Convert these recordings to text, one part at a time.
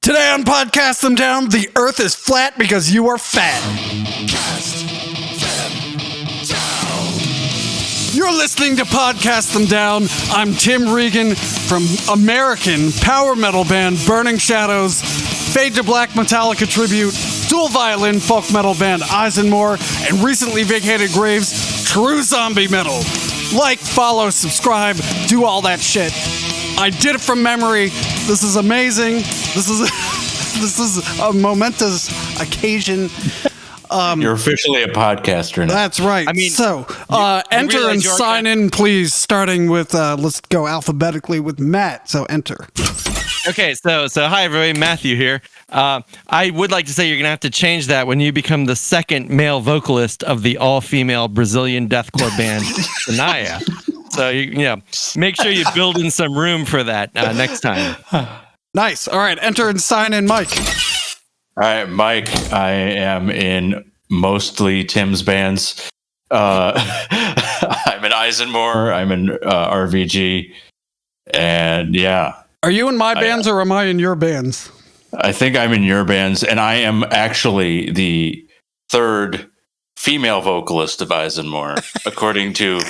Today on Podcast Them Down, the earth is flat because you are fat. Cast them down. You're listening to Podcast Them Down. I'm Tim Regan from American power metal band Burning Shadows, Fade to Black Metallica tribute, Dual-Violin folk metal band ISENMOR, and recently vacated Graves, true zombie metal. Like, follow, subscribe, do all that shit. I did it from memory. This is amazing. This is a momentous occasion. You're officially a podcaster now. That's right. I mean, so enter and sign in, please. Starting with let's go alphabetically with Matt. So enter. Okay, so hi everybody, Matthew here. I would like to say you're gonna have to change that when you become the second male vocalist of the all-female Brazilian deathcore band Sanaya. So you know, make sure you build in some room for that next time. Nice. All right, enter and sign in, Mike. All right, Mike. I am in mostly Tim's bands. I'm in ISENMOR. I'm in RVG, and yeah. Are you in my bands or am I in your bands? I think I'm in your bands, and I am actually the third female vocalist of ISENMOR, according to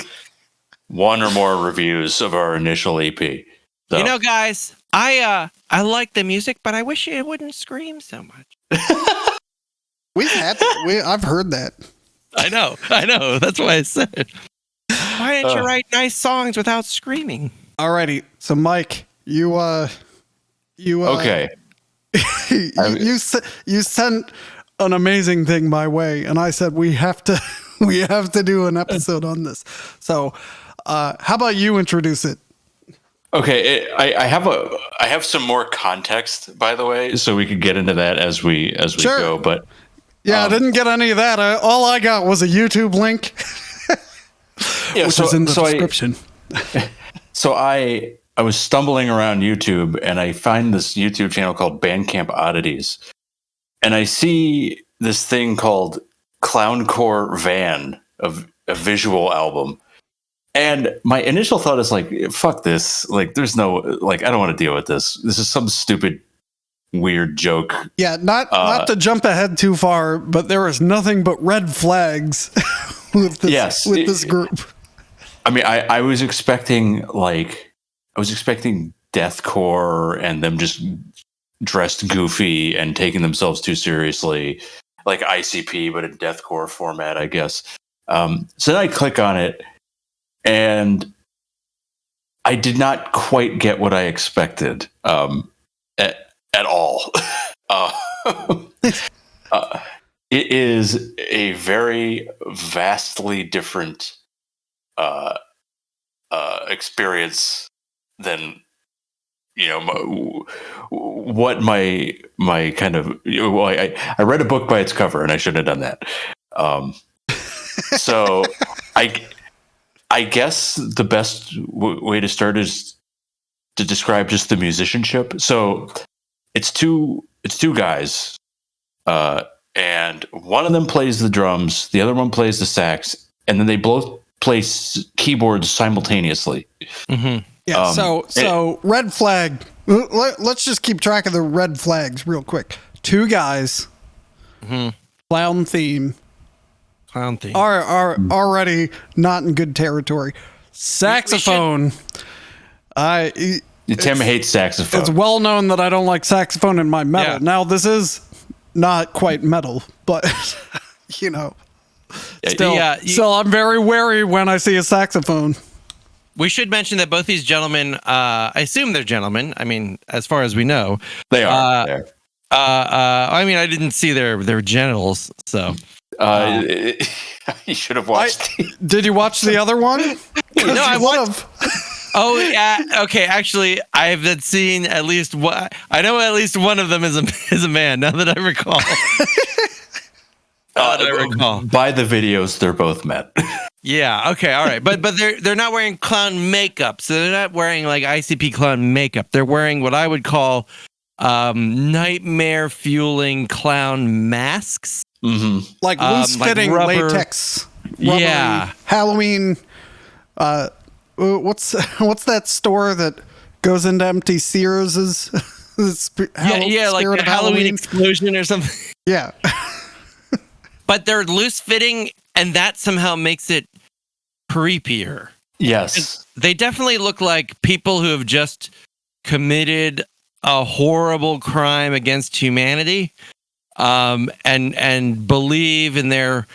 one or more reviews of our initial EP. So. You know, guys, I like the music, but I wish it wouldn't scream so much. I've heard that. I know. That's why I said it. Why didn't you write nice songs without screaming? Alrighty, so Mike, you okay. you sent an amazing thing my way, and I said we have to do an episode on this. So, how about you introduce it? Okay, I have some more context, by the way, so we could get into that as we sure. go. But yeah, I didn't get any of that. All I got was a YouTube link, which is in the description. So I was stumbling around YouTube, and I find this YouTube channel called Bandcamp Oddities, and I see this thing called Clowncore Van, a visual album. And my initial thought is like, fuck this. Like, there's no, like, I don't want to deal with this. This is some stupid, weird joke. Yeah, not to jump ahead too far, but there is nothing but red flags with this group. I mean, I was expecting deathcore and them just dressed goofy and taking themselves too seriously, like ICP, but in deathcore format, I guess. So then I click on it, and I did not quite get what I expected at all. It is a very vastly different experience than, you know, what my kind of. Well, I read a book by its cover, and I shouldn't have done that. So I guess the best way to start is to describe just the musicianship. So it's two guys, and one of them plays the drums, the other one plays the sax, and then they both play keyboards simultaneously. Mm-hmm. Yeah. So red flag. Let's just keep track of the red flags real quick. Two guys. Mm-hmm. Clown theme. Are already not in good territory. Saxophone. Tim hates saxophone. It's well known that I don't like saxophone in my metal. Yeah. Now, this is not quite metal, but you know, still I'm very wary when I see a saxophone. We should mention that both these gentlemen, I assume they're gentlemen. I mean, as far as we know, they are. I mean, I didn't see their genitals, so. You should have watched. Did you watch the other one? No, I watched. Oh yeah, okay. Actually, I've seen at least one. I know at least one of them is a man. Now that I recall. By the videos, they're both men. Yeah. Okay. All right. But they're not wearing clown makeup, so they're not wearing like ICP clown makeup. They're wearing what I would call nightmare fueling clown masks. Mm-hmm. Like loose fitting like latex. Yeah. Halloween. What's that store that goes into empty Sears's? Like Spirit a of Halloween explosion or something. Yeah. But they're loose fitting, and that somehow makes it creepier. Yes. They definitely look like people who have just committed a horrible crime against humanity, and believe in their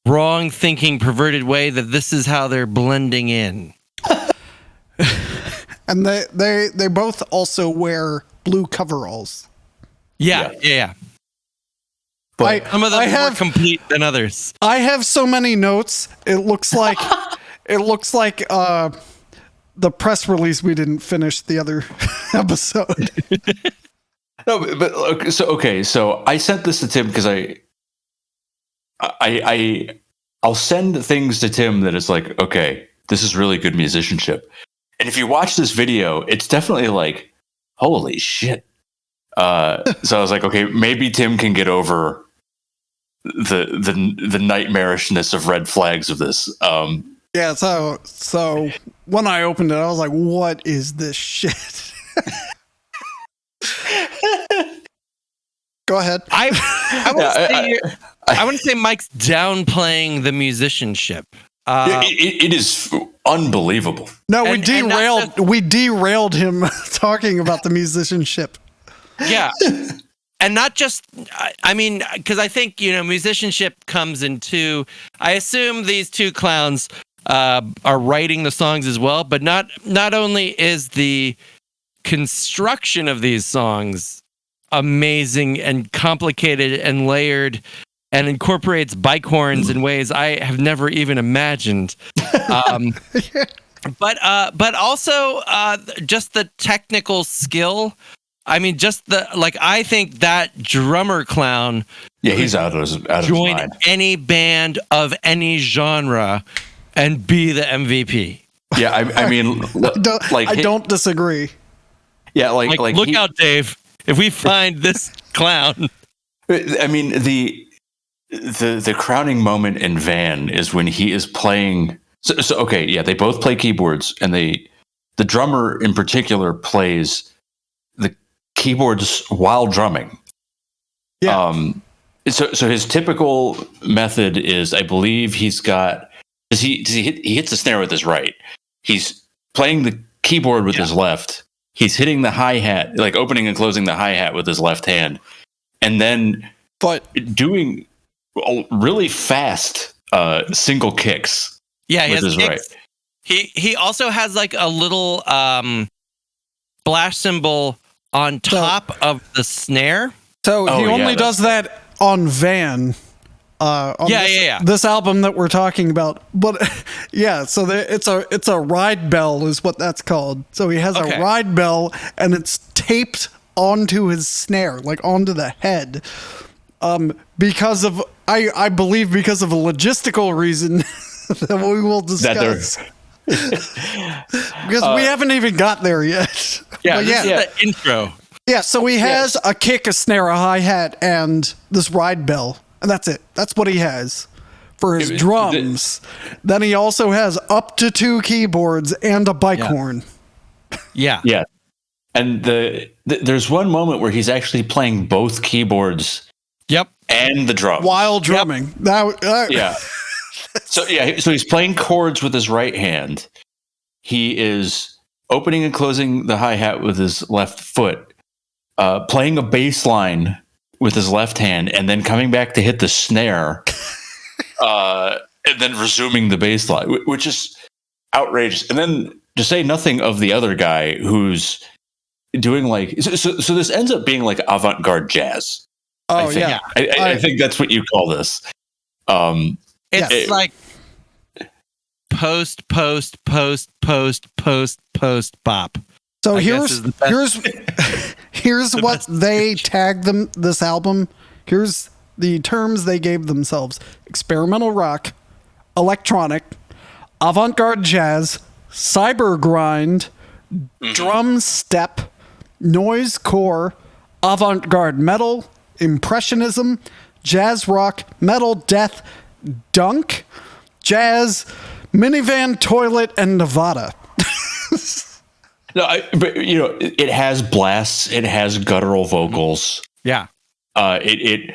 wrong thinking, perverted way that this is how they're blending in. And they both also wear blue coveralls. Yeah. But Some of them are more complete than others. I have so many notes. It looks like the press release we didn't finish the other episode. no, but okay. So I sent this to Tim because I'll send things to Tim that is like, okay, this is really good musicianship. And if you watch this video, it's definitely like, holy shit. So I was like, okay, maybe Tim can get over the nightmarishness of red flags of this. Yeah, so when I opened it, I was like, what is this shit? Go ahead. I want to say Mike's downplaying the musicianship. It is unbelievable. No, and we derailed him talking about the musicianship. Yeah. And not just, I mean, because I think, musicianship comes in two. I assume these two clowns are writing the songs as well, but not only is the construction of these songs amazing and complicated and layered and incorporates bike horns in ways I have never even imagined. But also just the technical skill. I mean, I think that drummer clown. Yeah, he's out of his mind. Join any band of any genre and be the MVP. Yeah, I mean, I don't disagree. Yeah, look out, Dave. If we find this clown. I mean, the crowning moment in Van is when he is playing. So okay, yeah, they both play keyboards, and the drummer in particular plays the keyboards while drumming. Yeah. So his typical method is, I believe he hits the snare with his right. He's playing the keyboard with his left. He's hitting the hi-hat, like opening and closing the hi-hat with his left hand, and then doing really fast single kicks. Yeah, with his right. He also has like a little splash cymbal on top of the snare. So he only does that on Van. This album that we're talking about, but so it's a ride bell is what that's called. So he has a ride bell, and it's taped onto his snare, like onto the head, because of I believe because of a logistical reason that we will discuss. Because we haven't even got there yet. Yeah, this is the intro. Yeah, so he has a kick, a snare, a hi-hat, and this ride bell. And that's it. That's what he has for his drums. Then he also has up to 2 keyboards and a bike horn. Yeah. Yeah. And there's one moment where he's actually playing both keyboards. Yep. And the drums. While drumming. Yeah. So he's playing chords with his right hand. He is opening and closing the hi-hat with his left foot, playing a bass line with his left hand, and then coming back to hit the snare, and then resuming the bass line, which is outrageous. And then to say nothing of the other guy who's doing so this ends up being like avant-garde jazz. Oh, I think that's what you call this. It's like post bop. So here's what they tagged this album. Here's the terms they gave themselves: experimental rock, electronic, avant-garde jazz, cyber grind, drum step, noise core, avant-garde metal, impressionism, jazz rock, metal death, dunk, jazz, minivan, toilet, and Nevada. but it has blasts, it has guttural vocals. Yeah. Okay,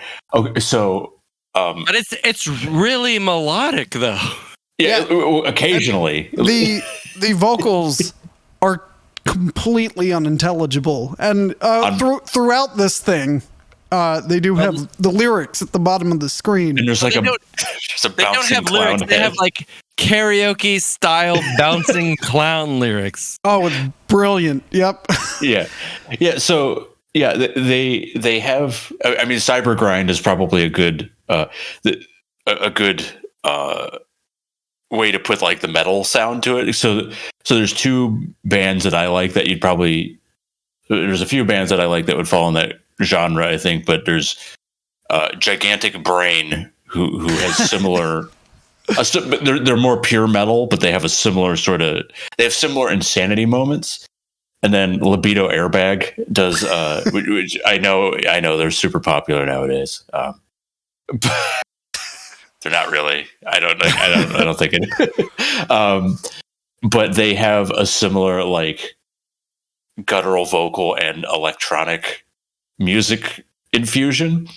so But it's really melodic though. yeah. Occasionally, the vocals are completely unintelligible, and throughout this thing, they do have the lyrics at the bottom of the screen. and there's like They don't have lyrics. They have like karaoke style bouncing clown lyrics. Oh, it's brilliant. Yep. yeah. So yeah, they have. I mean, Cyber Grind is probably a good way to put like the metal sound to it. So there's two bands that I like that you'd probably. There's a few bands that I like that would fall in that genre, I think, but there's Gigantic Brain who has similar. They're more pure metal, but they have a similar they have similar insanity moments. And then Libido Airbag does, which I know they're super popular nowadays. They're not really. I don't think it. But they have a similar like guttural vocal and electronic music infusion.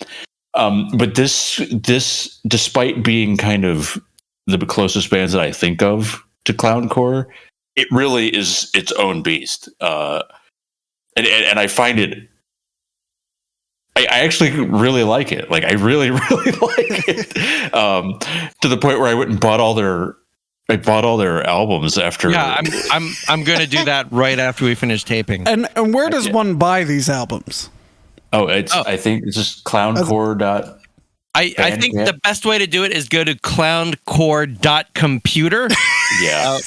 But this, despite being kind of the closest bands that I think of to clowncore, it really is its own beast. And I find it. I actually really like it. Like I really, really like it. To the point where I went and bought all their albums after. Yeah, I'm going to do that right after we finish taping. And where does one buy these albums? I think it's just clowncore. I think the best way to do it is go to clowncore.computer. Yeah. I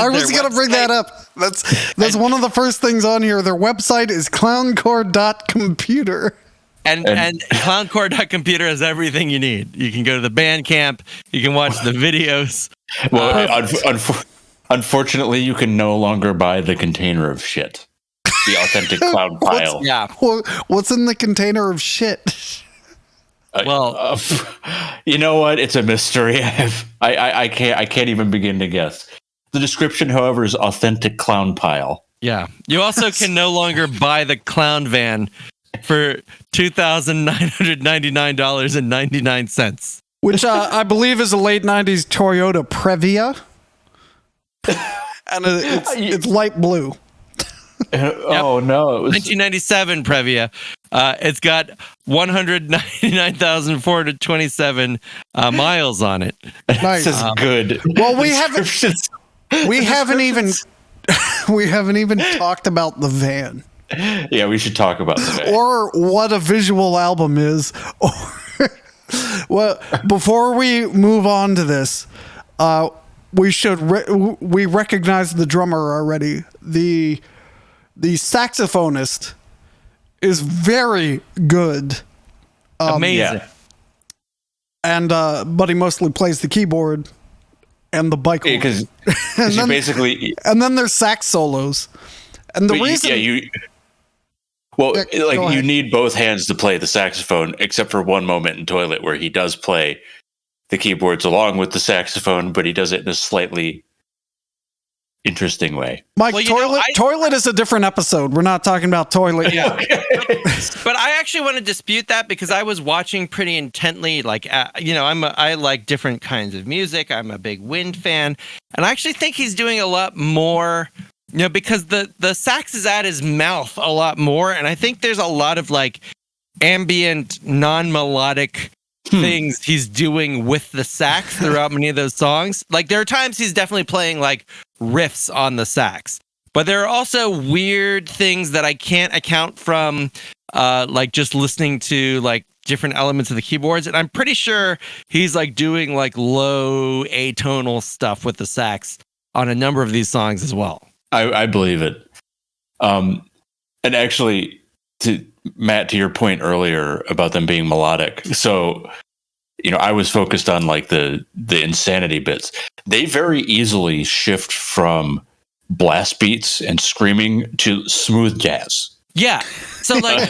was going to bring that up. That's one of the first things on here. Their website is clowncore.computer. And clowncore.computer has everything you need. You can go to the Bandcamp. You can watch the videos. Well, unfortunately, you can no longer buy the container of shit. The authentic clown pile. What's in the container of shit? Well, you know what? It's a mystery. I can't even begin to guess. The description, however, is authentic clown pile. Yeah. You also can no longer buy the clown van for $2,999.99. Which I believe is a late 90s Toyota Previa. And it's light blue. Oh, no. It was 1997 Previa. It's got 199,427 miles on it. Nice. This is good. Well, we haven't even talked about the van. Yeah, we should talk about the van. Or what a visual album is. Well, before we move on to this, we should we recognize the drummer already. The saxophonist is very good. Amazing. Yeah. And but he mostly plays the keyboard and the bike. Because you basically. And then there's sax solos. And the reason. You need both hands to play the saxophone, except for one moment in Toilet where he does play the keyboards along with the saxophone, but he does it in a slightly interesting way. Mike, Toilet is a different episode. We're not talking about Toilet yet. But I actually want to dispute that because I was watching pretty intently. Like, I like different kinds of music. I'm a big Wind fan, and I actually think he's doing a lot more. Because the sax is at his mouth a lot more, and I think there's a lot of like ambient, non-melodic things he's doing with the sax throughout many of those songs. Like there are times he's definitely playing like riffs on the sax, but there are also weird things that I can't account from, like just listening to like different elements of the keyboards. And I'm pretty sure he's like doing like low atonal stuff with the sax on a number of these songs as well. I believe it. And actually, Matt, to your point earlier about them being melodic. So, I was focused on like the insanity bits. They very easily shift from blast beats and screaming to smooth jazz. Yeah. So like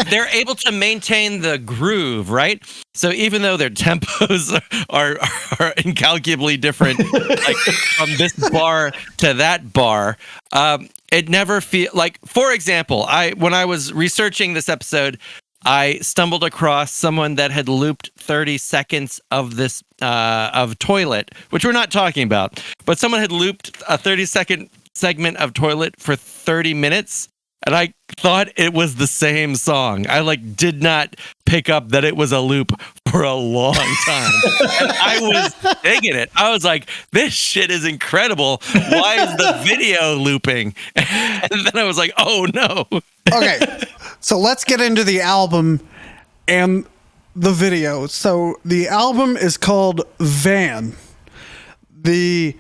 they're able to maintain the groove, right? So even though their tempos are incalculably different, like from this bar to that bar, it never feel like, for example, when I was researching this episode, I stumbled across someone that had looped 30 seconds of this of Toilet, which we're not talking about, but someone had looped a 30-second segment of Toilet for 30 minutes. And I thought it was the same song. I like did not pick up that it was a loop for a long time. And I was digging it. I was like, this shit is incredible. Why is the video looping? And then I was like, oh no. Okay, so let's get into the album and the video. So the album is called Van. The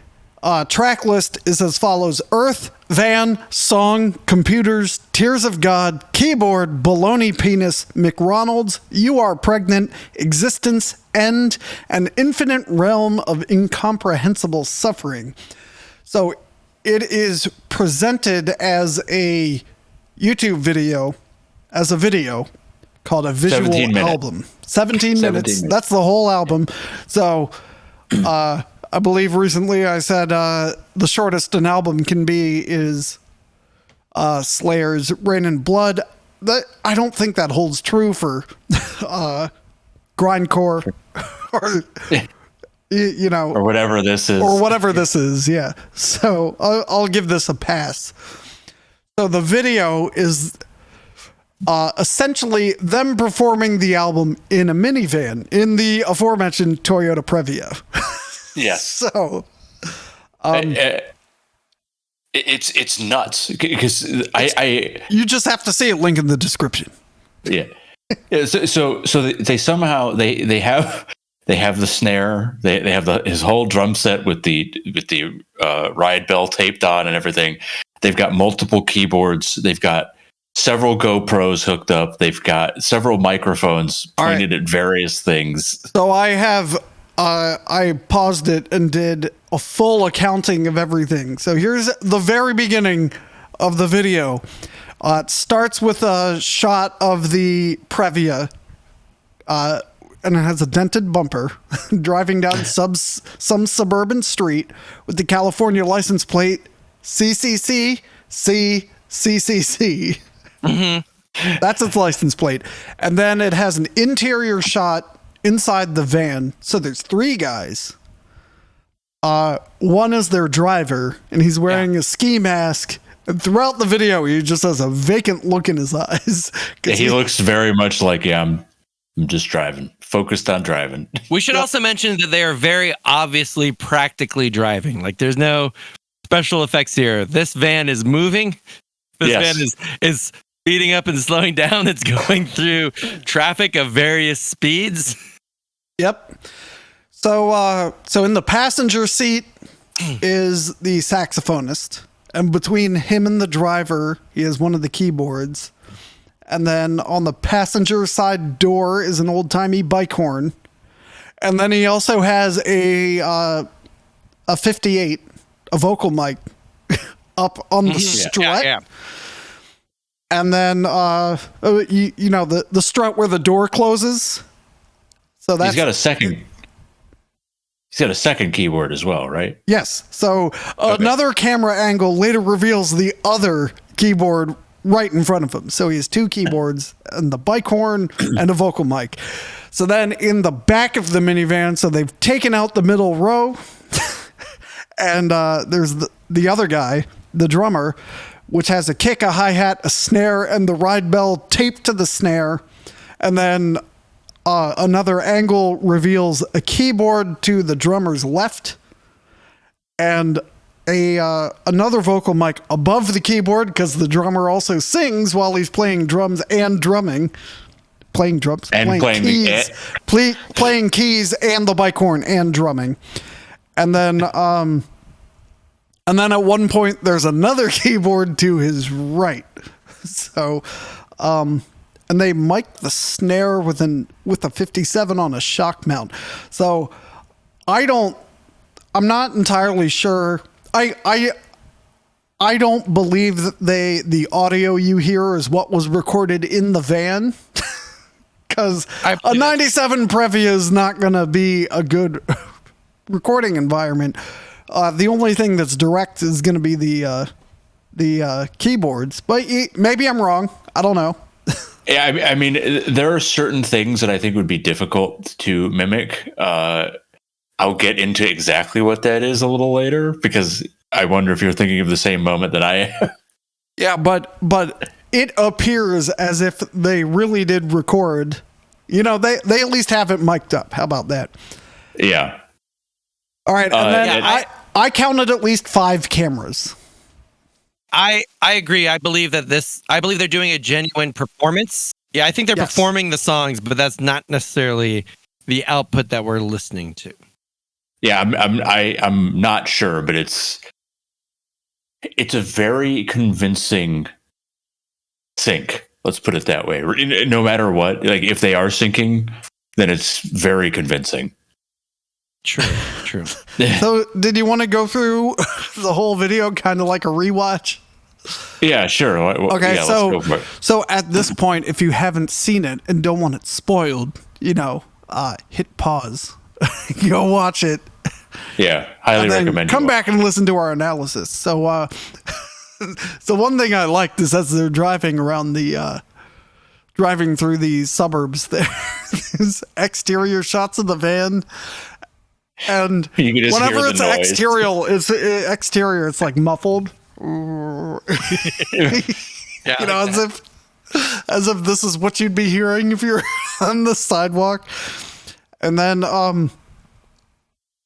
track list is as follows: Earth, Van, Song, Computers, Tears of God, Keyboard, Baloney Penis, McRonald's, You Are Pregnant, Existence, End, An Infinite Realm of Incomprehensible Suffering. So it is presented as a YouTube video, as a video called a visual album. 17 minutes. That's the whole album. So, I believe recently I said the shortest an album can be is Slayer's Rain and Blood. I don't think that holds true for grindcore or you know, or whatever this is. Or whatever this is, yeah. So I'll give this a pass. So the video is essentially them performing the album in a minivan in the aforementioned Toyota Previa. Yes. So, it's nuts because I you just have to see it. Link in the description. Yeah. So they somehow they have the snare. They have his whole drum set with the ride bell taped on and everything. They've got multiple keyboards. They've got several GoPros hooked up. They've got several microphones pointed at various things. So I paused it and did a full accounting of everything. So here's the very beginning of the video. It starts with a shot of the Previa, and it has a dented bumper driving down some suburban street with the California license plate CCC CCCC. Mm-hmm. That's its license plate. And then it has an interior shot inside the van. So there's three guys. One is their driver, and he's wearing a ski mask. And throughout the video, he just has a vacant look in his eyes. Yeah, he looks very much like, I'm just driving, focused on driving. We should also mention that they are very obviously practically driving. Like there's no special effects here. This van is moving. This van is speeding up and slowing down. It's going through traffic of various speeds. Yep. So in the passenger seat is the saxophonist, and between him and the driver, he has one of the keyboards. And then on the passenger side door is an old-timey bike horn. And then he also has a 58, a vocal mic up on the strut. Yeah. And then you know the strut where the door closes. So that's, he's got a second keyboard as well, right? Yes. So another camera angle later reveals the other keyboard right in front of him. So he has two keyboards and the bike horn and a vocal mic. So then in the back of the minivan, so they've taken out the middle row, and there's the other guy, the drummer, which has a kick, a hi-hat, a snare, and the ride bell taped to the snare. And then another angle reveals a keyboard to the drummer's left and another vocal mic above the keyboard, because the drummer also sings while he's playing drums and drumming. Playing drums and playing keys. Playing keys and the bike horn and drumming. And then at one point there's another keyboard to his right. So and they mic the snare with a 57 on a shock mount. So I'm not entirely sure. I I don't believe that the audio you hear is what was recorded in the van. Because a 97 Previa is not going to be a good recording environment. The only thing that's direct is going to be the keyboards. But maybe I'm wrong. I don't know. Yeah, I mean, there are certain things that I think would be difficult to mimic. I'll get into exactly what that is a little later, because I wonder if you're thinking of the same moment that I am. Yeah, but it appears as if they really did record. You know, they at least have it mic'd up. How about that? Yeah. All right, and then I counted at least 5 cameras. I agree. I believe they're doing a genuine performance. Yeah, I think they're performing the songs, but that's not necessarily the output that we're listening to. Yeah, I'm not sure, but it's a very convincing sync. Let's put it that way. No matter what, like if they are syncing, then it's very convincing. True. So, did you want to go through the whole video, kind of like a rewatch? Yeah, sure. Okay, yeah, let's go for it. So at this point, if you haven't seen it and don't want it spoiled, hit pause, go watch it. Yeah, highly recommend. Come back and listen to our analysis. So, so one thing I liked is as they're driving around driving through the suburbs, there's exterior shots of the van. And whenever it's exterior, it's like muffled. As if this is what you'd be hearing if you're on the sidewalk. And then,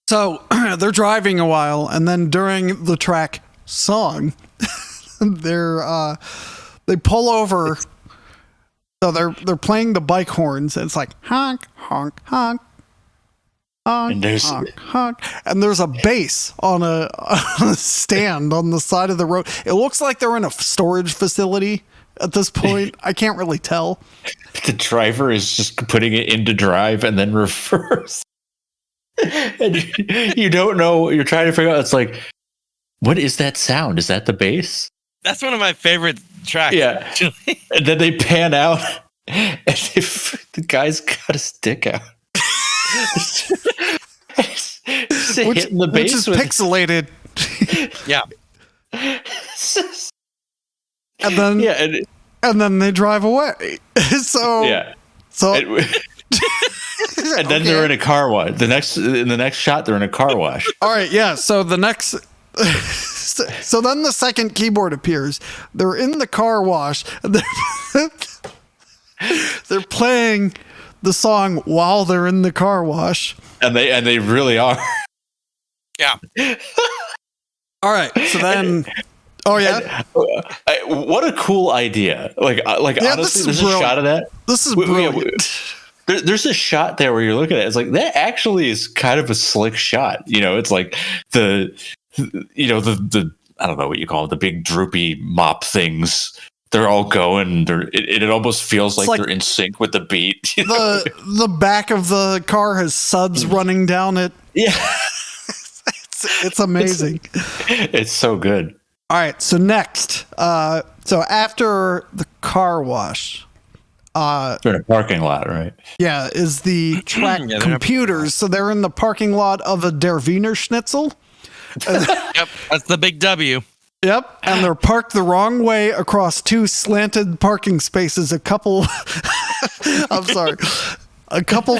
so they're driving a while, and then during the track song, they pull over. So they're playing the bike horns, and it's like honk, honk, honk. Honk, honk, honk. And there's a bass on a stand on the side of the road. It looks like they're in a storage facility at this point. I can't really tell. The driver is just putting it into drive and then reverse. And you don't know. You're trying to figure out. It's like, what is that sound? Is that the bass? That's one of my favorite tracks. Yeah. Actually. And then they pan out, and the guy's got his dick out. Which is pixelated. Yeah. And then they drive away. And then they're in a car wash. In the next shot, they're in a car wash. All right, yeah. So the next, so then the second keyboard appears. They're in the car wash. And they're playing the song while they're in the car wash. And they really are. Yeah. All right. So then. Oh yeah. What a cool idea! Like honestly, there's a shot of that. This is brilliant. There's a shot there where you're looking at it. It's like that actually is kind of a slick shot. It's like the I don't know what you call it, the big droopy mop things. They're all going. It almost feels like they're in sync with the beat. The back of the car has suds running down it. Yeah, it's amazing. It's so good. All right, so next, so after the car wash, they're in a parking lot, right? Yeah, is the track computers. So they're in the parking lot of a Der Wiener Schnitzel. Yep, that's the big W. Yep, and they're parked the wrong way across 2 slanted parking spaces. A couple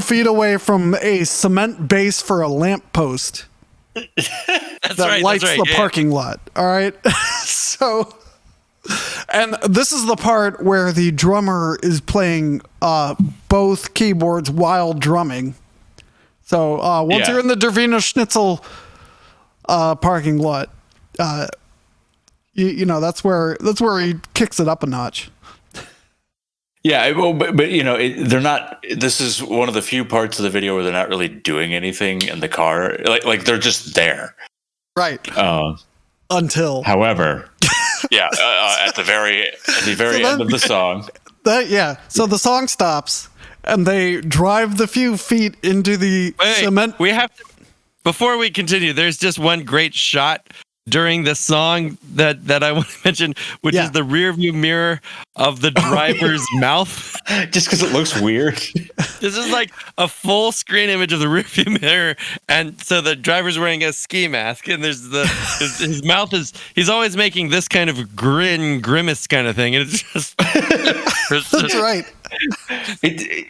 feet away from a cement base for a lamppost. That lights the parking lot. All right. So, and this is the part where the drummer is playing both keyboards while drumming. So once you're in the Der Wiener Schnitzel parking lot, that's where he kicks it up a notch. Yeah, but they're not. This is one of the few parts of the video where they're not really doing anything in the car. Like they're just there, right? Until, however, at the very end of the song. So the song stops, and they drive the few feet into the cement. We have to. Before we continue, there's just one great shot during the song that I want to mention, which is the rear view mirror of the driver's mouth. Just because it looks weird. This is like a full screen image of the rear view mirror, and so the driver's wearing a ski mask, and there's his mouth he's always making this kind of grimace kind of thing, and it's just That's right.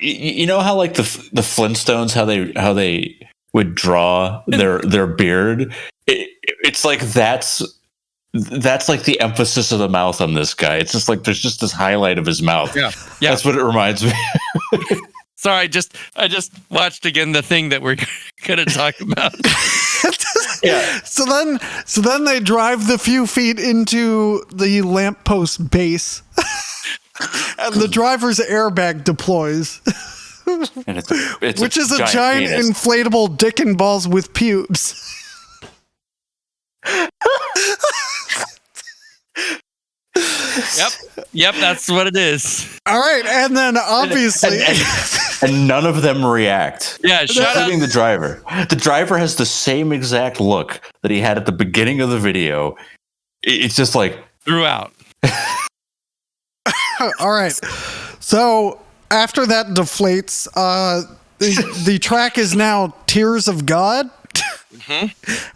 You know how like the Flintstones, how they would draw their beard. It's like that's like the emphasis of the mouth on this guy. It's just like there's just this highlight of his mouth. Yeah. That's what it reminds me. Sorry, I just watched again the thing that we're gonna talk about. Yeah. So then they drive the few feet into the lamppost base, and the driver's airbag deploys. And it's which is a giant inflatable dick and balls with pubes. Yep, that's what it is. All right, and then obviously, and none of them react. Yeah, including the driver. The driver has the same exact look that he had at the beginning of the video. It's just like throughout. All right, so after that deflates, the track is now Tears of God.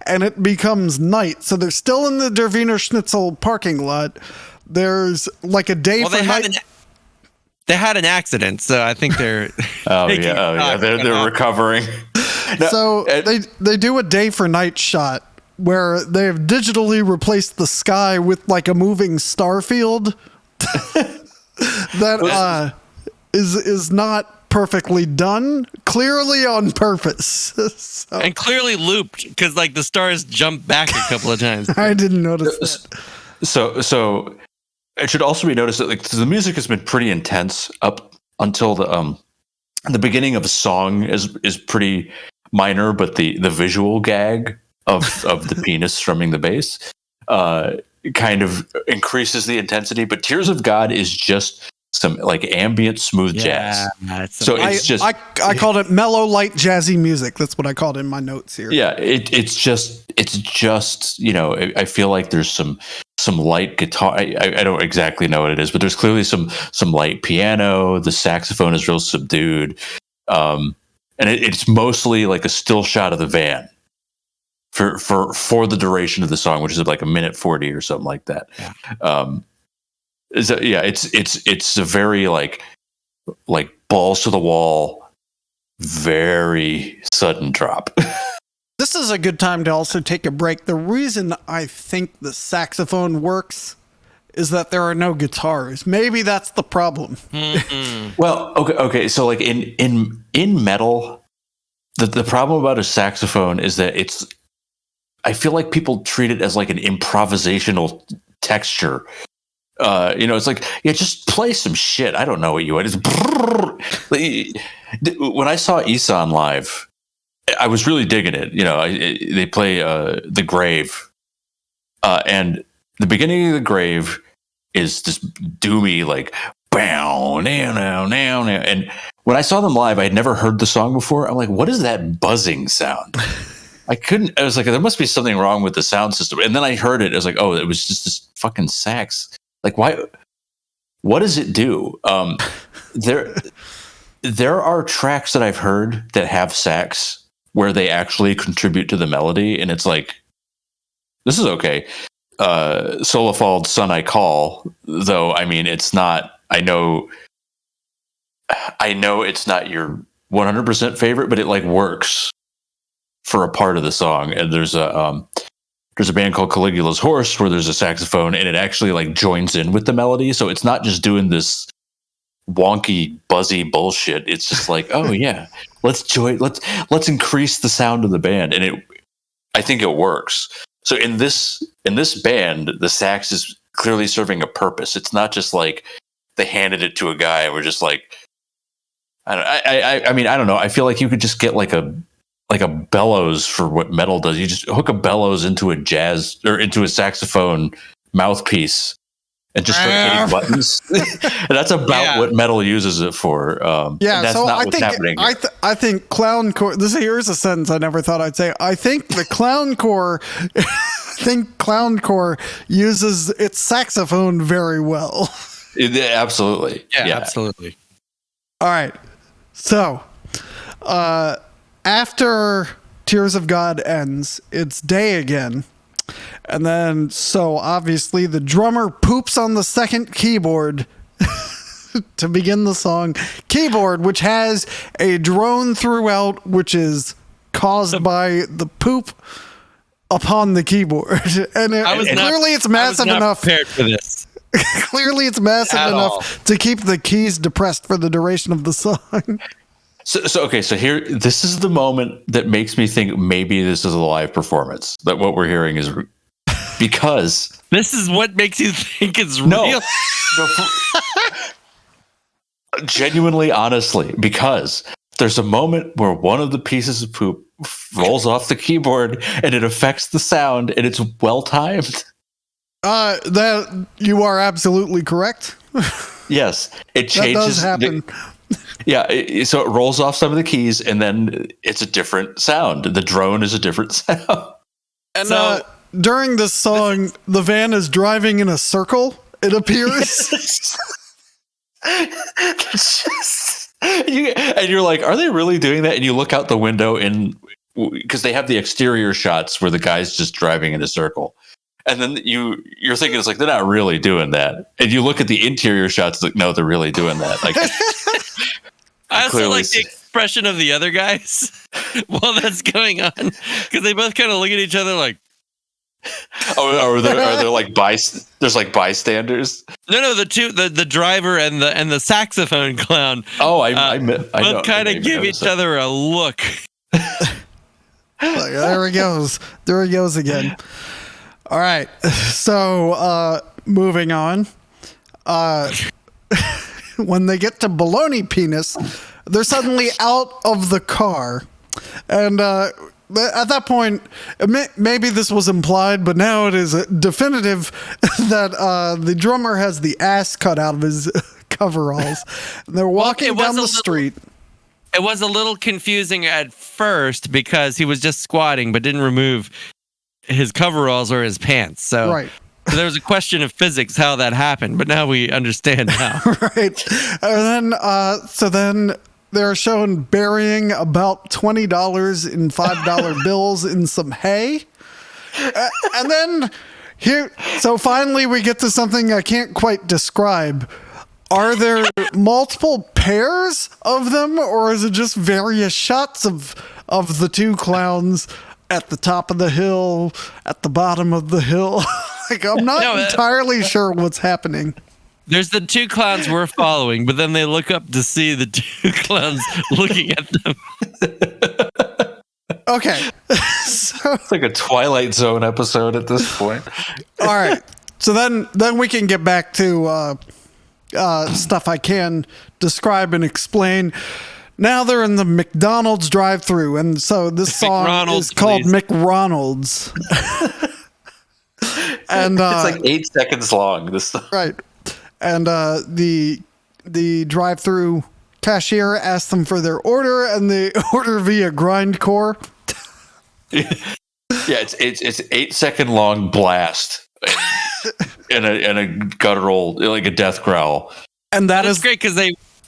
And it becomes night. So they're still in the Der Wiener Schnitzel parking lot. There's like a day for night. They had an accident, so I think they're they're recovering. So they do a day for night shot where they have digitally replaced the sky with like a moving star field that is not perfectly done, clearly on purpose. So. And clearly looped, because like the stars jump back a couple of times. I didn't notice that. So it should also be noticed that like the music has been pretty intense up until the beginning of a song is pretty minor, but the visual gag of the penis strumming the bass kind of increases the intensity. But Tears of God is just some like ambient smooth jazz. So it's just I called it mellow light jazzy music. That's what I called it in my notes here. Yeah, it's just I feel like there's some light guitar. I don't exactly know what it is, but there's clearly some light piano. The saxophone is real subdued, and it's mostly like a still shot of the van for the duration of the song, which is like a minute 40 or something like that. It's a very like balls to the wall, very sudden drop. This is a good time to also take a break. The reason I think the saxophone works is that there are no guitars. Maybe that's the problem. Well, okay. So like in metal, the problem about a saxophone is that I feel like people treat it as like an improvisational texture. It's like, just play some shit. I don't know what you want. When I saw Isan live, I was really digging it. They play The Grave. And the beginning of The Grave is this doomy, like, bow, now. And when I saw them live, I had never heard the song before. I'm like, what is that buzzing sound? I was like, there must be something wrong with the sound system. And then I heard it. I was like, oh, it was just this fucking sax. Like, why? What does it do? There are tracks that I've heard that have sax where they actually contribute to the melody, and it's like, this is okay. Solefald Son I Call, though. I mean, it's not. I know it's not your 100% favorite, but it like works for a part of the song. And there's a band called Caligula's Horse where there's a saxophone and it actually like joins in with the melody. So it's not just doing this wonky, buzzy bullshit. It's just like, oh yeah, let's increase the sound of the band. And I think it works. So in this band, the sax is clearly serving a purpose. It's not just like they handed it to a guy and we're just like, I mean, I don't know. I feel like you could just get like a bellows for what metal does. You just hook a bellows into a jazz or into a saxophone mouthpiece and just start hitting buttons. And that's about what metal uses it for. That's so not what's happening here. I think clowncore. Here's a sentence I never thought I'd say. I think the clowncore think Clowncore uses its saxophone very well. Absolutely. Yeah, absolutely. All right. So, after Tears of God ends, it's day again. And then, so obviously, the drummer poops on the second keyboard to begin the song. Keyboard, which has a drone throughout, which is caused by the poop upon the keyboard. And clearly it's massive enough. Prepared for this. Clearly it's massive At enough all. to keep the keys depressed for the duration of the song. So here, this is the moment that makes me think maybe this is a live performance. That what we're hearing is because This is what makes you think it's no, real. genuinely, honestly, because there's a moment where one of the pieces of poop rolls off the keyboard and it affects the sound, and it's well timed. That you are absolutely correct. Yes, it changes. That does happen. So it rolls off some of the keys, and then it's a different sound. The drone is a different sound. And during this song, the van is driving in a circle, it appears. And you're like, are they really doing that? And you look out the window, because they have the exterior shots where the guy's just driving in a circle. And then you're thinking, it's like, they're not really doing that. And you look at the interior shots, like, no, they're really doing that. Like, I also clearly like the expression of the other guys while that's going on, because they both kind of look at each other like, are there like there's like bystanders? no, the driver and the saxophone clown. Oh, I both kind of give each other a look. Like, there he goes again. All right, so moving on. When they get to Baloney Penis, they're suddenly out of the car, and at that point, maybe this was implied, but now it is definitive that the drummer has the ass cut out of his coveralls. And they're walking down the street. It was a little confusing at first because he was just squatting, but didn't remove his coveralls or his pants. So Right. there was a question of physics how that happened, but now we understand how. Right. And then they're shown burying about $20 in $5 bills in some hay. And then so finally we get to something I can't quite describe. Are there multiple pairs of them, or is it just various shots of the two clowns at the top of the hill, at the bottom of the hill? Like, I'm not entirely sure what's happening. There's the two clowns we're following, but then they look up to see the two clowns looking at them. Okay. So, It's like a Twilight Zone episode at this point. all right. So then we can get back to stuff I can describe and explain. Now they're in the McDonald's drive-thru, and so this song McRonald's, is called please. McRonald's. And It's like 8 seconds long. This right. And the drive-thru cashier asks them for their order, and they order via grindcore. Yeah, it's 8 second long blast and a guttural, like a death growl. And that That's is great because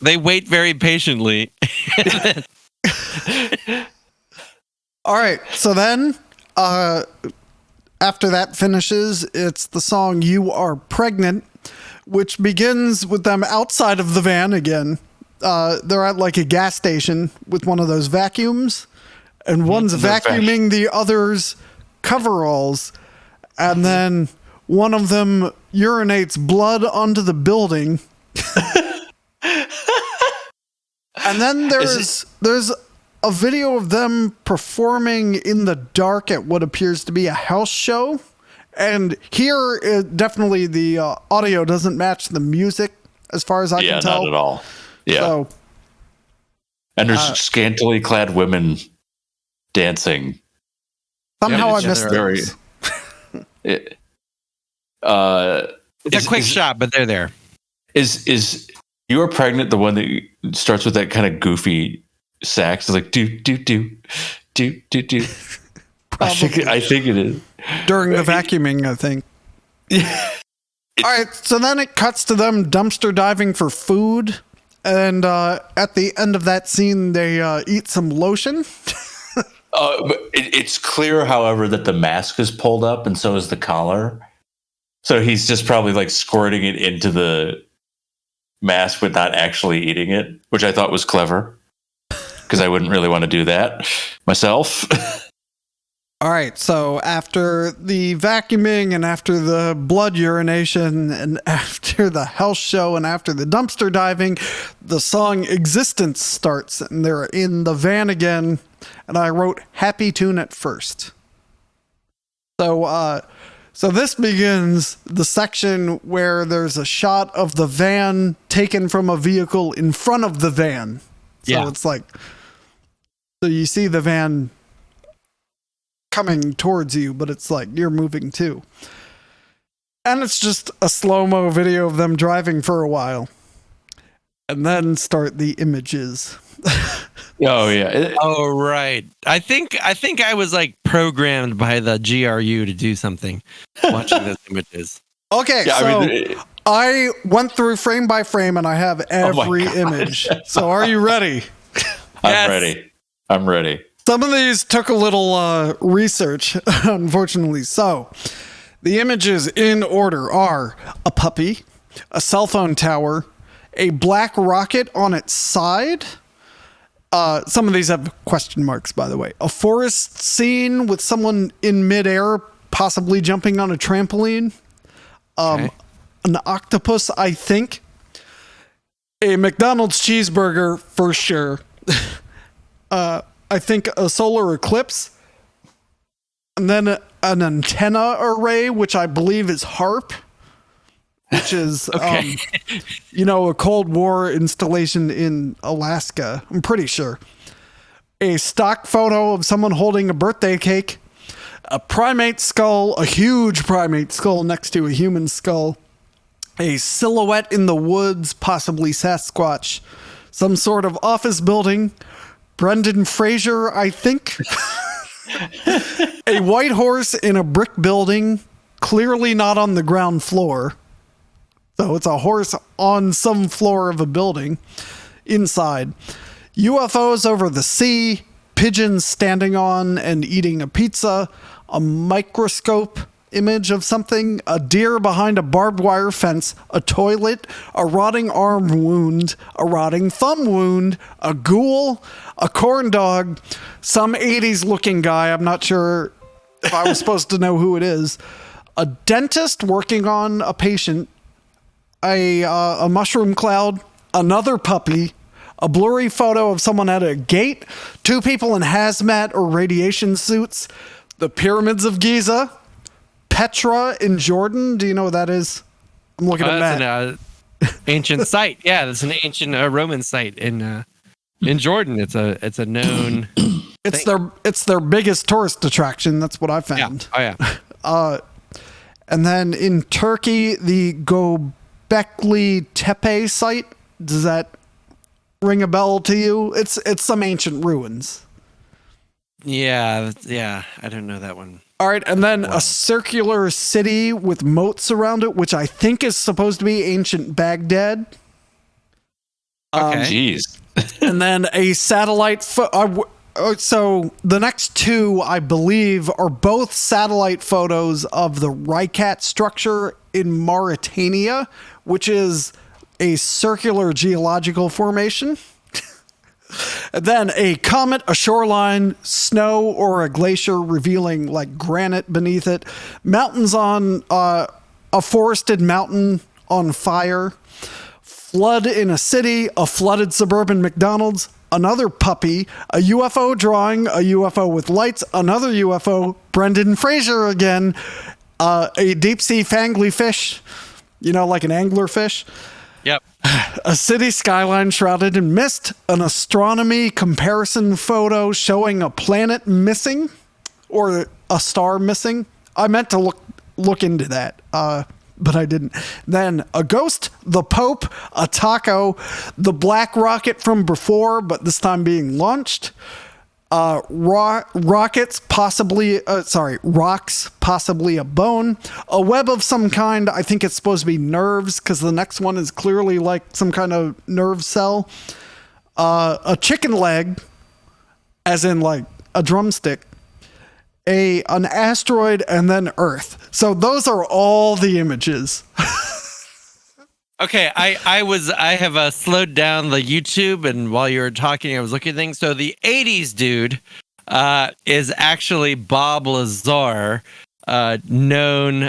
they wait very patiently. all right. So then, after that finishes, it's the song "You Are Pregnant," which begins with them outside of the van again. They're at like a gas station with one of those vacuums, and one's vacuuming the other's coveralls, and then one of them urinates blood onto the building. And then there's a video of them performing in the dark at what appears to be a house show. And here, definitely the audio doesn't match the music as far as I can tell. Not at all. Yeah. So, And there's scantily clad women dancing. somehow Yeah, I missed very- those. It, It's a quick shot, but they're there. Is You Are Pregnant the one that starts with that kind of goofy sax? It's like do do do do do do. I think it is. During the vacuuming, I think. All right, so then it cuts to them dumpster diving for food. And at the end of that scene, they eat some lotion. But it's clear, however, that the mask is pulled up and so is the collar. So he's just probably like squirting it into the mask but not actually eating it, which I thought was clever because I wouldn't really want to do that myself. All right, so after the vacuuming and after the blood urination and after the health show and after the dumpster diving, the song Existence starts and they're in the van again. And I wrote happy tune at first. So this begins the section where there's a shot of the van taken from a vehicle in front of the van. So it's like, so you see the van coming towards you, but it's like you're moving too. And it's just a slow-mo video of them driving for a while. And then start the images. Oh yeah. Oh right. I think I was like programmed by the GRU to do something watching those images. Okay, Yeah, so I went through frame by frame and I have every God. image. So are you ready? I'm ready. Some of these took a little research, unfortunately. So the images in order are a puppy, a cell phone tower, a black rocket on its side. Some of these have question marks, by the way. A forest scene with someone in midair, possibly jumping on a trampoline. An octopus, I think. A McDonald's cheeseburger, for sure. I think a solar eclipse. And then an antenna array, which I believe is HARP. Which is, a Cold War installation in Alaska. I'm pretty sure. A stock photo of someone holding a birthday cake. A primate skull, a huge primate skull next to a human skull. A silhouette in the woods, possibly Sasquatch. Some sort of office building. Brendan Fraser, I think. A white horse in a brick building, clearly not on the ground floor. So it's a horse on some floor of a building inside. UFOs over the sea, pigeons standing on and eating a pizza, a microscope image of something, a deer behind a barbed wire fence, a toilet, a rotting arm wound, a rotting thumb wound, a ghoul, a corn dog, some 80s looking guy. I'm not sure if I was supposed to know who it is. A dentist working on a patient. A mushroom cloud, another puppy, a blurry photo of someone at a gate, two people in hazmat or radiation suits, the pyramids of Giza, Petra in Jordan. Do you know what that is? I'm looking at that. That's an ancient site. Yeah, that's an ancient Roman site in Jordan. It's a known. It's their biggest tourist attraction. That's what I found. Yeah. Oh yeah. And then in Turkey, the Göbekli Tepe site. Does that ring a bell to you? It's some ancient ruins. Yeah, I don't know that one. All right, and then a circular city with moats around it, which I think is supposed to be ancient Baghdad. Okay. Jeez. And then a satellite. So the next two, I believe, are both satellite photos of the Reikat structure in Mauritania, which is a circular geological formation. And then a comet, a shoreline, snow, or a glacier revealing like granite beneath it. Mountains on a forested mountain on fire. Flood in a city, a flooded suburban McDonald's, another puppy, a UFO drawing, a UFO with lights, another UFO, Brendan Fraser again, a deep sea fangly fish, like an angler fish. Yep. A city skyline shrouded in mist, an astronomy comparison photo showing a planet missing or a star missing. I meant to look into that, but I didn't. Then a ghost, the Pope, a taco, the black rocket from before, but this time being launched, Rocks, possibly a bone, a web of some kind. I think it's supposed to be nerves because the next one is clearly like some kind of nerve cell. A chicken leg, as in like a drumstick, an asteroid, and then Earth. So those are all the images. Okay, I have slowed down the YouTube, and while you were talking, I was looking at things. So the 80s dude is actually Bob Lazar, known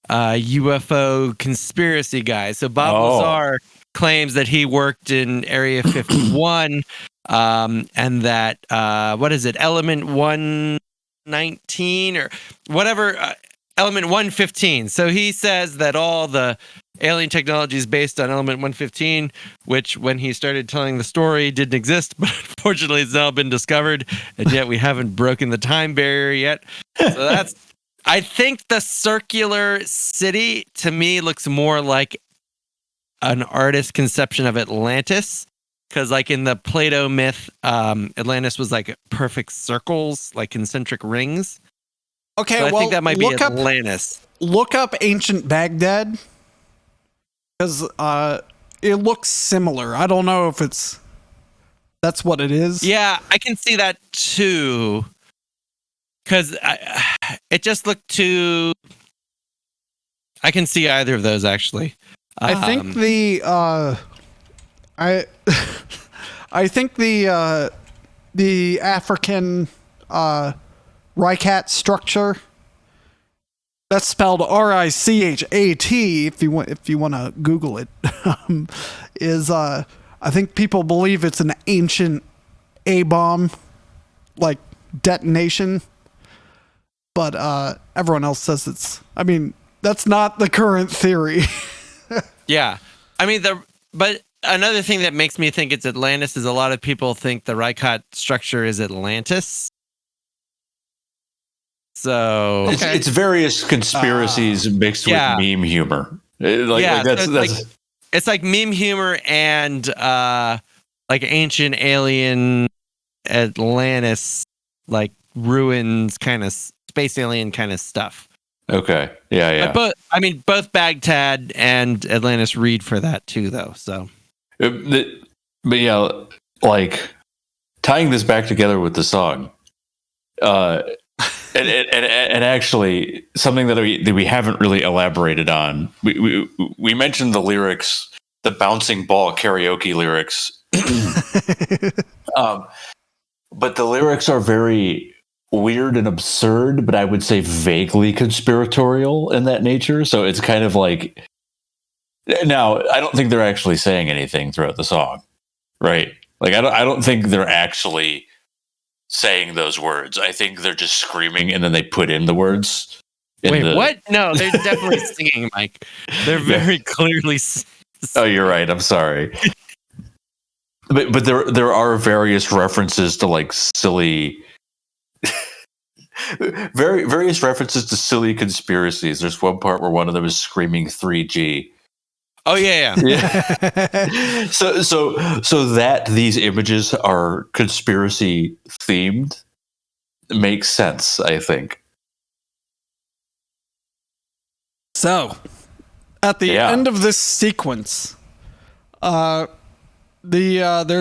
UFO conspiracy guy. So Bob Lazar claims that he worked in Area 51, and that what is it, Element 119 or whatever, Element 115. So he says that all the alien technology is based on Element 115, which when he started telling the story didn't exist, but unfortunately it's now been discovered, and yet we haven't broken the time barrier yet. So I think the circular city to me looks more like an artist's conception of Atlantis, because like in the Plato myth, Atlantis was like perfect circles, like concentric rings. Okay, so I think that might be Atlantis. Look up ancient Baghdad, because it looks similar. I don't know if that's what it is. Yeah, I can see that too, because it just looked too. I can see either of those actually. I think I think the African RICAT structure, that's spelled RICHAT if you want to Google it, is I think people believe it's an ancient A-bomb like detonation, but everyone else says that's not the current theory. Yeah, I mean but another thing that makes me think it's Atlantis is a lot of people think the RICAT structure is Atlantis. So it's various conspiracies mixed with meme humor. It's like meme humor and like ancient alien Atlantis, like ruins, kind of space alien kind of stuff. Okay, yeah. But both Baghdad and Atlantis read for that too, though. So, but yeah, like tying this back together with the song, and actually something that we haven't really elaborated on. We mentioned the lyrics, the bouncing ball karaoke lyrics, but the lyrics are very weird and absurd, but I would say vaguely conspiratorial in that nature. So it's kind of like, now I don't think they're actually saying anything throughout the song, right? Like I don't think they're actually saying those words. I think they're just screaming and then they put in the words. What? No, they're definitely singing, Mike. They're very clearly. Oh, you're right. I'm sorry. But there are various references to like silly. Various references to silly conspiracies. There's one part where one of them is screaming 3G. Oh yeah. So that these images are conspiracy themed makes sense, I think. So at the end of this sequence, there's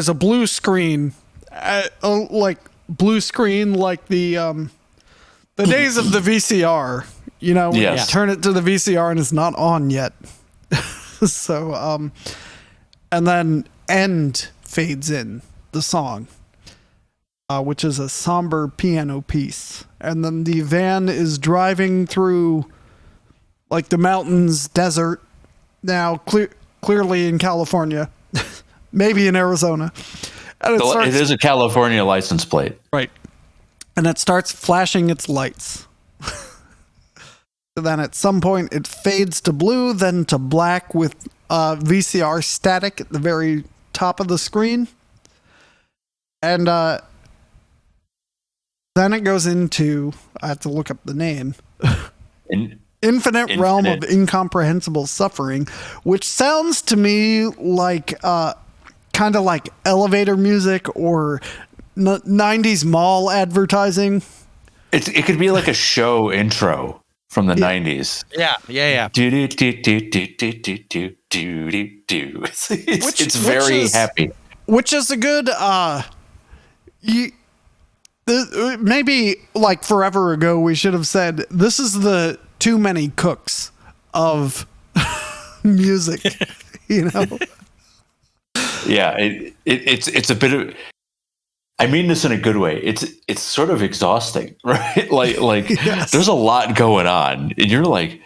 a blue screen, like the days of the VCR, when you turn it to the VCR and it's not on yet. So, and then end fades in the song, which is a somber piano piece. And then the van is driving through like the mountains, desert, now clearly in California, maybe in Arizona. And it is a California license plate. Right. And it starts flashing its lights. Then at some point it fades to blue, then to black with VCR static at the very top of the screen. And then it goes into, I have to look up the name, Infinite Realm of Incomprehensible Suffering, which sounds to me like kind of like elevator music or 90s mall advertising. It could be like a show intro from the 90s. Yeah. Do do do do do do do do do do. It's very happy. Which is a good maybe like forever ago we should have said this is the Too Many Cooks of music, you know. Yeah, it's a bit of. I mean this in a good way. It's sort of exhausting, right? Like Yes. There's a lot going on, and you're like,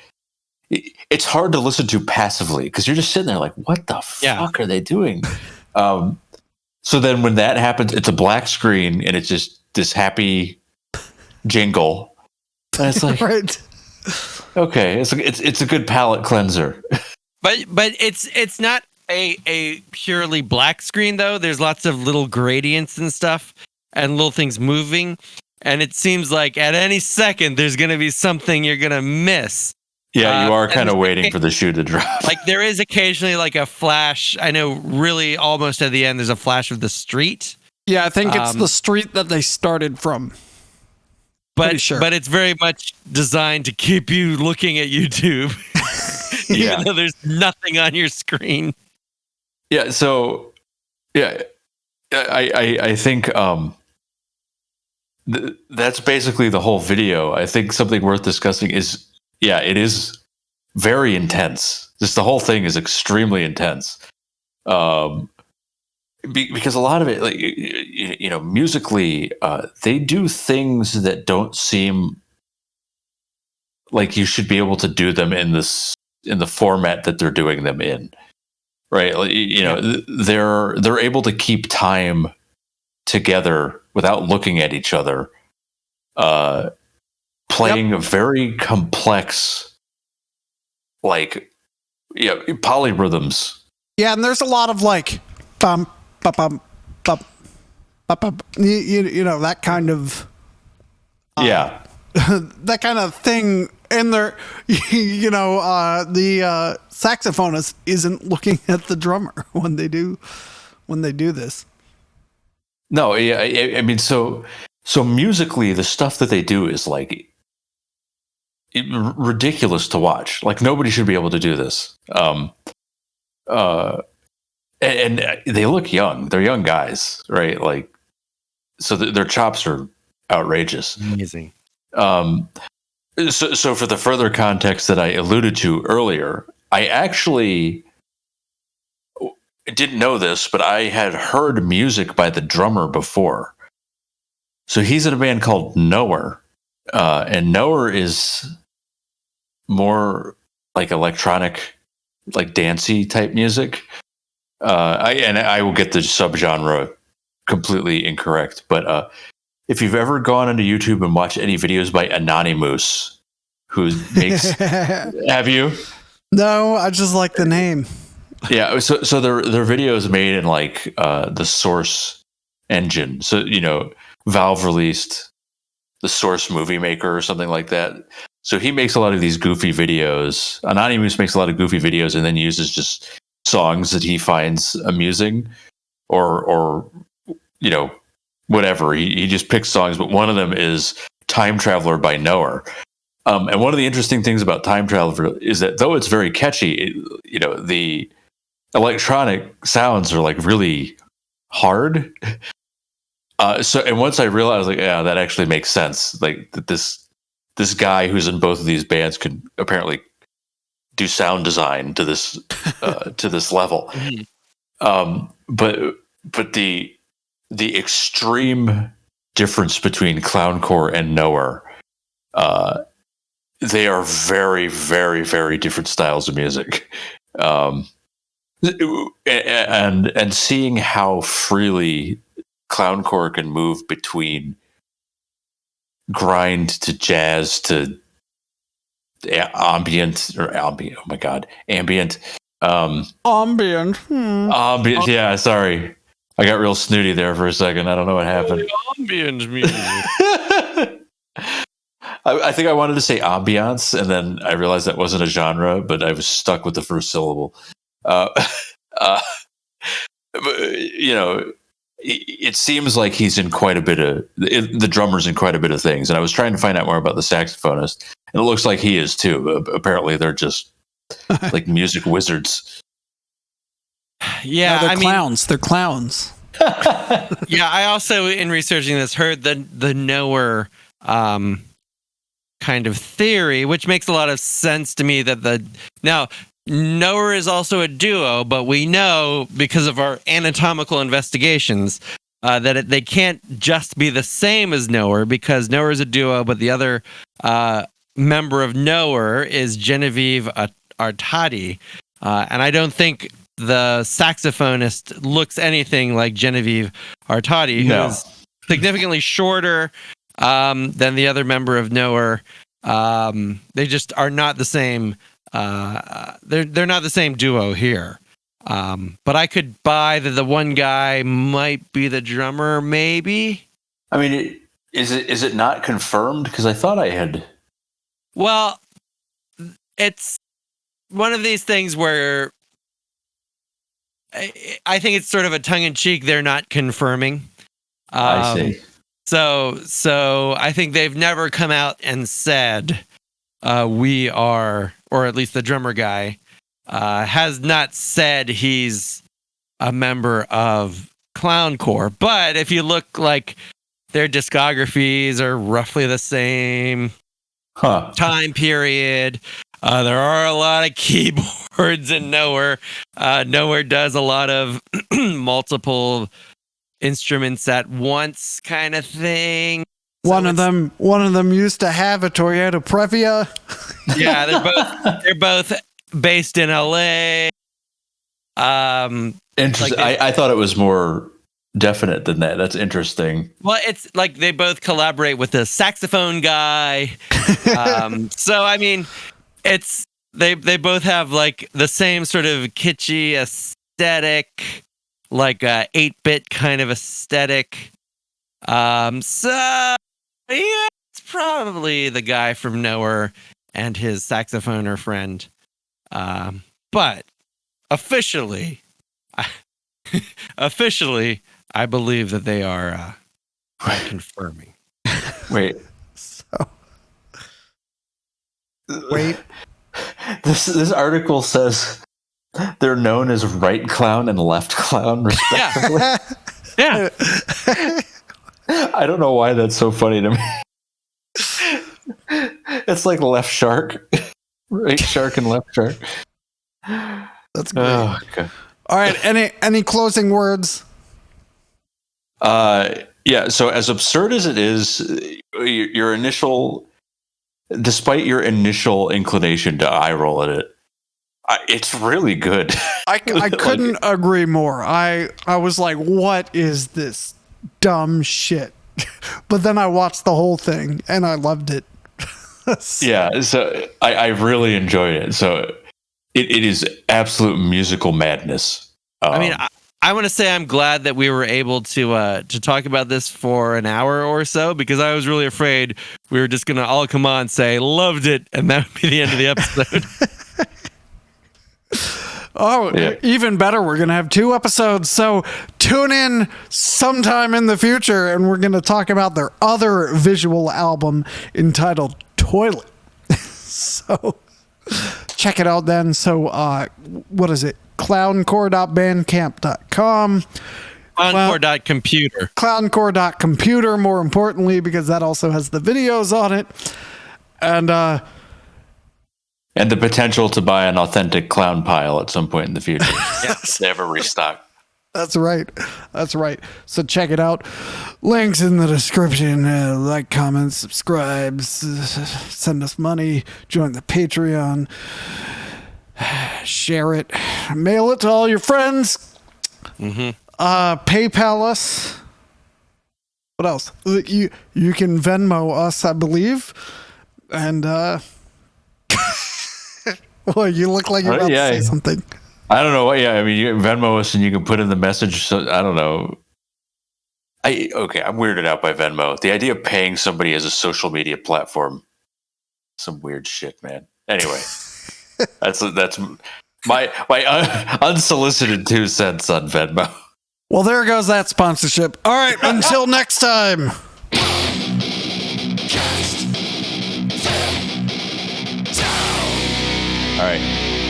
it's hard to listen to passively because you're just sitting there like, what the fuck are they doing? So then when that happens, it's a black screen and it's just this happy jingle, and it's like, Right. okay, it's a good palate cleanser. But it's not a purely black screen though. There's lots of little gradients and stuff and little things moving, and it seems like at any second there's going to be something you're going to miss. Yeah, you are kind of waiting for the shoe to drop. Like there is occasionally like a flash. I know, really, almost at the end, there's a flash of the street. Yeah, I think it's the street that they started from. But sure. but it's very much designed to keep you looking at YouTube, even though there's nothing on your screen. Yeah. So, yeah, I think that's basically the whole video. I think something worth discussing is, it is very intense. Just the whole thing is extremely intense. Because a lot of it, like, you know, musically, they do things that don't seem like you should be able to do them in the format that they're doing them in, right? Like, you know, they're able to keep time together without looking at each other, playing a very complex, like, polyrhythms. Yeah, and there's a lot of like bum bum bum bum bum, bum. You know, that kind of that kind of thing. And they're, you know, the saxophonist isn't looking at the drummer when they do this. No, I mean, so musically, the stuff that they do is like ridiculous to watch. Like nobody should be able to do this. And they look young. They're young guys, right? Like, so their chops are outrageous. Amazing. So for the further context that I alluded to earlier, I actually didn't know this, but I had heard music by the drummer before. So he's in a band called Knower, and Knower is more like electronic, like dancey type music. I will get the subgenre completely incorrect, but if you've ever gone onto YouTube and watched any videos by Anonymous, who makes, have you? No, I just like the name. Yeah, so their videos made in like the Source engine. So, you know, Valve released the Source Movie Maker or something like that. So he makes a lot of these goofy videos. Anonymous makes a lot of goofy videos and then uses just songs that he finds amusing or you know, whatever. He just picks songs, but one of them is Time Traveler by Knower. And one of the interesting things about Time Traveler is that though it's very catchy, you know, the electronic sounds are like really hard. And once I realized, like, yeah, that actually makes sense. Like that this guy who's in both of these bands could apparently do sound design to this to this level. But the extreme difference between clowncore and Knower, they are very, very, very different styles of music. And seeing how freely clowncore can move between grind to jazz to ambient. Oh my god, ambient. Ambient. Ambient. Yeah, sorry, I got real snooty there for a second. I don't know what happened. Ambient music. I think I wanted to say ambiance, and then I realized that wasn't a genre, but I was stuck with the first syllable. But, you know, it seems like he's in quite a bit of the drummer's in quite a bit of things. And I was trying to find out more about the saxophonist, and it looks like he is too. Apparently, they're just like music wizards. Yeah, No, they're clowns. They're clowns. Yeah, I also, in researching this, heard the knower kind of theory, which makes a lot of sense to me. Now knower is also a duo, but we know because of our anatomical investigations that they can't just be the same as knower, because knower is a duo, but the other member of knower is Genevieve Artadi, and I don't think the saxophonist looks anything like Genevieve Artadi, who is significantly shorter than the other member of knower. They just are not the same. They're not the same duo here. But I could buy that the one guy might be the drummer, maybe. I mean, is it not confirmed? Because I thought I had. Well, it's one of these things where I think it's sort of a tongue-in-cheek. They're not confirming. I see. So I think they've never come out and said we are, or at least the drummer guy has not said he's a member of Clowncore. But if you look, like, their discographies are roughly the same time period. There are a lot of keyboards in Nowhere. Nowhere does a lot of multiple instruments at once kind of thing. One of them used to have a Toyota Previa. Yeah, they're both based in LA. Interesting. Like I thought it was more definite than that. That's interesting. Well, it's like they both collaborate with the saxophone guy. So I mean, it's they both have like the same sort of kitschy aesthetic, like a 8-bit kind of aesthetic. So yeah, it's probably the guy from Nowhere and his saxophoner friend. But officially, I believe that they are confirming. Wait. Wait. This article says they're known as right clown and left clown, respectively. Yeah. I don't know why that's so funny to me. It's like left shark, right shark, and left shark. That's great. Oh, okay. All right. Any closing words? Yeah. So as absurd as it is, your initial, despite your initial inclination to eye roll at it, it's really good. I couldn't agree more. I was like, what is this dumb shit? But then I watched the whole thing and I loved it. Yeah, so I really enjoyed it. So it is absolute musical madness. I mean, I want to say I'm glad that we were able to talk about this for an hour or so, because I was really afraid we were just going to all come on and say, loved it, and that would be the end of the episode. Oh, yeah. Even better. We're going to have 2 episodes. So tune in sometime in the future, and we're going to talk about their other visual album entitled Toilet. So check it out then. So what is it? clowncore.bandcamp.com. Clowncore.computer. Clowncore.computer, more importantly, because that also has the videos on it. And the potential to buy an authentic clown pile at some point in the future. Yes. They have a restock. That's right. That's right. So check it out. Links in the description. Like, comment, subscribe, send us money, join the Patreon, share it, mail it to all your friends. Mm-hmm. PayPal us. What else? You can Venmo us, I believe. And well, you look like you're about to say something. I don't know what. Yeah, I mean, you can Venmo us and you can put in the message. So I don't know. I'm weirded out by Venmo. The idea of paying somebody as a social media platform, some weird shit, man. Anyway, that's my unsolicited 2 cents on Venmo. Well, there goes that sponsorship. All right, until next time. Cast them down. All right,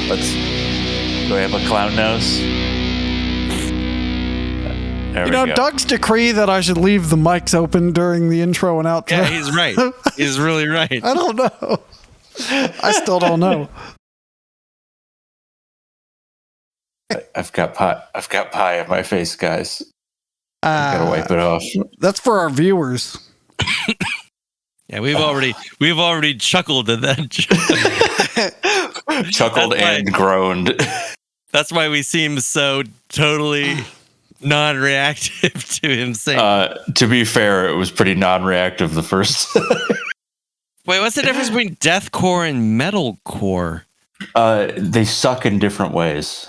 let's. Do I have a clown nose? There we go. Doug's decree that I should leave the mics open during the intro and outro. Yeah, he's right. He's really right. I don't know. I still don't know. I've got pie on my face, guys. I gotta wipe it off. That's for our viewers. Yeah, we've already chuckled at that joke. Chuckled and groaned. That's why we seem so totally non-reactive to him saying. To be fair, it was pretty non-reactive the first. Wait, what's the difference between deathcore and metalcore? They suck in different ways.